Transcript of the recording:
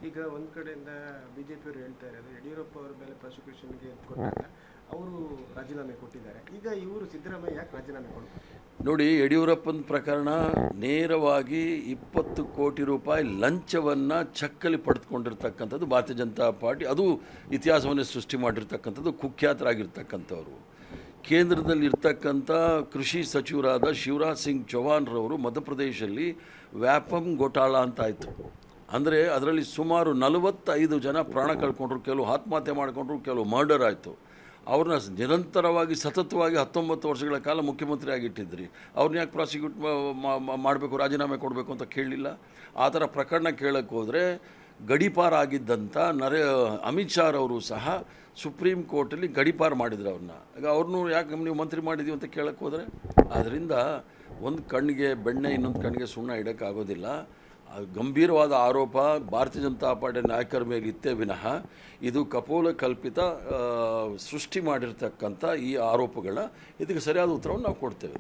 ಈಗ ಒಂದು ಕಡೆಯಿಂದ ಬಿಜೆಪಿಯವರು ಹೇಳ್ತಾ ಇರೋದು ಯಡಿಯೂರಪ್ಪ ಅವರ ಮೇಲೆ ಪ್ರಾಸಿಕ್ಯೂಷನ್ಗೆ ಕೊಟ್ಟಾಗ ಅವರು ರಾಜೀನಾಮೆ ಕೊಟ್ಟಿದ್ದಾರೆ. ಈಗ ಇವರು ಸಿದ್ದರಾಮಯ್ಯ ಯಾಕೆ ರಾಜೀನಾಮೆ ಕೊಡಬೇಕು? ನೋಡಿ, ಯಡಿಯೂರಪ್ಪನ ಪ್ರಕರಣ ನೇರವಾಗಿ 20 ಕೋಟಿ ರೂಪಾಯಿ ಲಂಚವನ್ನು ಚಕ್ಕಲಿ ಪಡೆದುಕೊಂಡಿರ್ತಕ್ಕಂಥದ್ದು ಭಾರತೀಯ ಜನತಾ ಪಾರ್ಟಿ. ಅದು ಇತಿಹಾಸವನ್ನೇ ಸೃಷ್ಟಿ ಮಾಡಿರ್ತಕ್ಕಂಥದ್ದು, ಕುಖ್ಯಾತರಾಗಿರ್ತಕ್ಕಂಥವ್ರು. ಕೇಂದ್ರದಲ್ಲಿರ್ತಕ್ಕಂಥ ಕೃಷಿ ಸಚಿವರಾದ ಶಿವರಾಜ್ ಸಿಂಗ್ ಚೌಹಾಣ್ರವರು ಮಧ್ಯಪ್ರದೇಶದಲ್ಲಿ ವ್ಯಾಪಮ್ ಘೋಟಾಳ ಅಂತ ಆಯಿತು. ಅಂದರೆ ಅದರಲ್ಲಿ ಸುಮಾರು 45 ಜನ ಪ್ರಾಣ ಕಳ್ಕೊಂಡ್ರು, ಕೆಲವು ಆತ್ಮಹತ್ಯೆ ಮಾಡಿಕೊಂಡ್ರು, ಕೆಲವು ಮರ್ಡರ್ ಆಯಿತು. ಅವ್ರನ್ನ ನಿರಂತರವಾಗಿ ಸತತವಾಗಿ 19 ವರ್ಷಗಳ ಕಾಲ ಮುಖ್ಯಮಂತ್ರಿ ಆಗಿಟ್ಟಿದ್ರಿ. ಅವ್ರನ್ನ ಯಾಕೆ ಪ್ರಾಸಿಕ್ಯೂಟ್ ಮಾಡಬೇಕು, ರಾಜೀನಾಮೆ ಕೊಡಬೇಕು ಅಂತ ಕೇಳಲಿಲ್ಲ? ಆ ಥರ ಪ್ರಕರಣ ಕೇಳಕ್ಕೆ ಹೋದರೆ ಗಡೀಪಾರ್ ಆಗಿದ್ದಂಥ ಅಮಿತ್ ಶಾ ಅವರು ಸಹ ಸುಪ್ರೀಂ ಕೋರ್ಟಲ್ಲಿ ಗಡೀಪಾರ್ ಮಾಡಿದ್ರು ಅವ್ರನ್ನ. ಈಗ ಅವ್ರನ್ನೂ ಯಾಕೆ ನೀವು ಮಂತ್ರಿ ಮಾಡಿದ್ದೀವಿ ಅಂತ ಕೇಳಕ್ಕೆ ಹೋದರೆ, ಆದ್ದರಿಂದ ಒಂದು ಕಣ್ಣಿಗೆ ಬೆಣ್ಣೆ ಇನ್ನೊಂದು ಕಣ್ಣಿಗೆ ಸುಣ್ಣ ಇಡೋಕ್ಕಾಗೋದಿಲ್ಲ. ಗಂಭೀರವಾದ ಆರೋಪ ಭಾರತೀಯ ಜನತಾ ಪಾರ್ಟಿ ನಾಯಕರ ಮೇಲೆ ಇತ್ತೇ ವಿನಃ ಇದು ಕಪೋಲ ಕಲ್ಪಿತ ಸೃಷ್ಟಿ ಮಾಡಿರ್ತಕ್ಕಂಥ ಈ ಆರೋಪಗಳ ಇದಕ್ಕೆ ಸರಿಯಾದ ಉತ್ತರವನ್ನು ನಾವು ಕೊಡ್ತೇವೆ.